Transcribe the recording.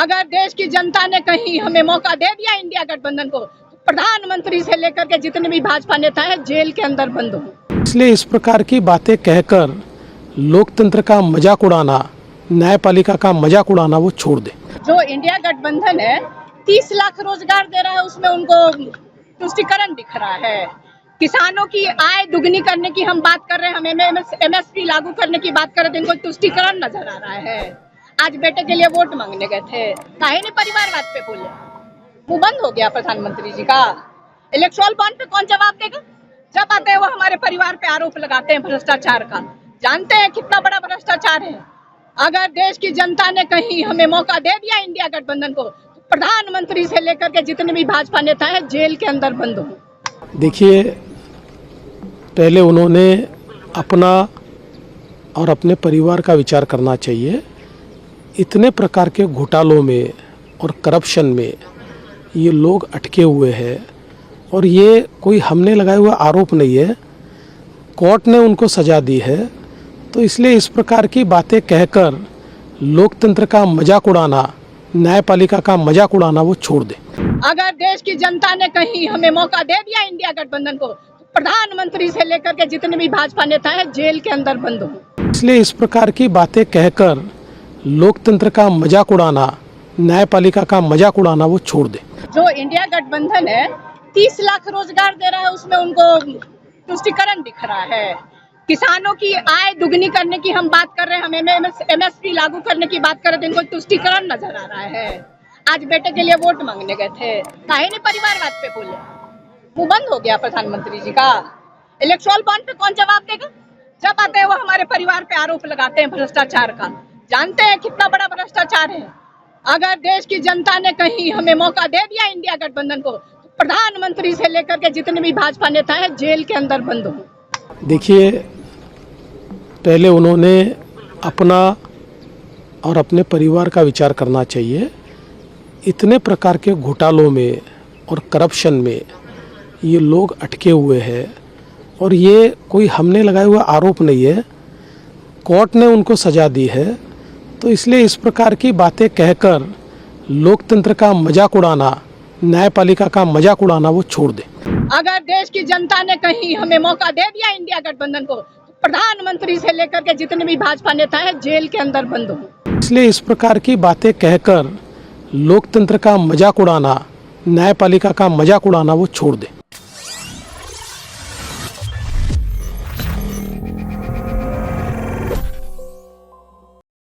अगर देश की जनता ने कहीं हमें मौका दे दिया इंडिया गठबंधन को, प्रधानमंत्री से लेकर के जितने भी भाजपा नेता हैं जेल के अंदर बंद हो। इसलिए इस प्रकार की बातें कहकर लोकतंत्र का मजाक उड़ाना, न्यायपालिका का मजाक उड़ाना वो छोड़ दे। जो इंडिया गठबंधन है 30 लाख रोजगार दे रहा है, उसमें उनको तुष्टिकरण दिख रहा है। किसानों की आय दुगनी करने की हम बात कर रहे हैं, हम MSP लागू करने की बात कर रहे थे, इनको तुष्टिकरण नजर आ रहा है। आज बेटे के लिए वोट मांगने गए थे, काहे नहीं परिवारवाद पे बोले? वो बंद हो गया प्रधानमंत्री जी का। इलेक्ट्रल बॉन्ड पे कौन जवाब देगा? जब आते हैं वो हमारे परिवार पे आरोप लगाते हैं भ्रष्टाचार का। जानते हैं कितना बड़ा भ्रष्टाचार है। अगर देश की जनता ने कहीं हमें मौका दे दिया इंडिया गठबंधन को, प्रधानमंत्री से लेकर के जितने भी भाजपा नेता हैं जेल के अंदर बंद हो। देखिए, पहले उन्होंने अपना और अपने परिवार का विचार करना चाहिए। इतने प्रकार के घोटालों में और करप्शन में ये लोग अटके हुए हैं और ये कोई हमने लगाए हुआ आरोप नहीं है, कोर्ट ने उनको सजा दी है। तो इसलिए इस प्रकार की बातें कहकर लोकतंत्र का मजाक उड़ाना, न्यायपालिका का मजाक उड़ाना वो छोड़ दे। अगर देश की जनता ने कहीं हमें मौका दे दिया इंडिया गठबंधन को, प्रधानमंत्री से लेकर के जितने भी भाजपा नेता हैं जेल के अंदर बंद हो। इसलिए इस प्रकार की बातें कहकर लोकतंत्र का मजाक उड़ाना, न्यायपालिका का मजाक उड़ाना वो छोड़ दे। जो इंडिया गठबंधन है 30 लाख रोजगार दे रहा है, उसमें उनको तुष्टिकरण दिख रहा है। किसानों की आय दुगनी करने की हम बात कर रहे हैं, हम MSP लागू करने की बात कर रहे थे, इनको तुष्टिकरण नजर आ रहा है। आज बेटे के लिए वोट मांगने गए थे, काहे नहीं परिवारवाद पे बोले? वो बंद हो गया प्रधानमंत्री जी का। इलेक्ट्रल बॉन्ड पे कौन जवाब देगा? जब आते हैं वो हमारे परिवार पे आरोप लगाते हैं भ्रष्टाचार का। जानते हैं कितना बड़ा भ्रष्टाचार है। अगर देश की जनता ने कहीं हमें मौका दे दिया इंडिया गठबंधन को, प्रधानमंत्री से लेकर के जितने भी भाजपा नेता हैं जेल के अंदर बंद हो। देखिए, पहले उन्होंने अपना और अपने परिवार का विचार करना चाहिए। इतने प्रकार के घोटालों में और करप्शन में ये लोग अटके हुए हैं और ये कोई हमने लगाए हुआ आरोप नहीं है, कोर्ट ने उनको सजा दी है। तो इसलिए इस प्रकार की बातें कहकर लोकतंत्र का मजाक उड़ाना, न्यायपालिका का मजाक उड़ाना वो छोड़ दे। अगर देश की जनता ने कहीं हमें मौका दे दिया इंडिया गठबंधन को, प्रधानमंत्री से लेकर के जितने भी भाजपा नेता हैं जेल के अंदर बंद हो। इसलिए इस प्रकार की बातें कहकर लोकतंत्र का मजाक उड़ाना, न्यायपालिका का मजाक उड़ाना वो छोड़ दे।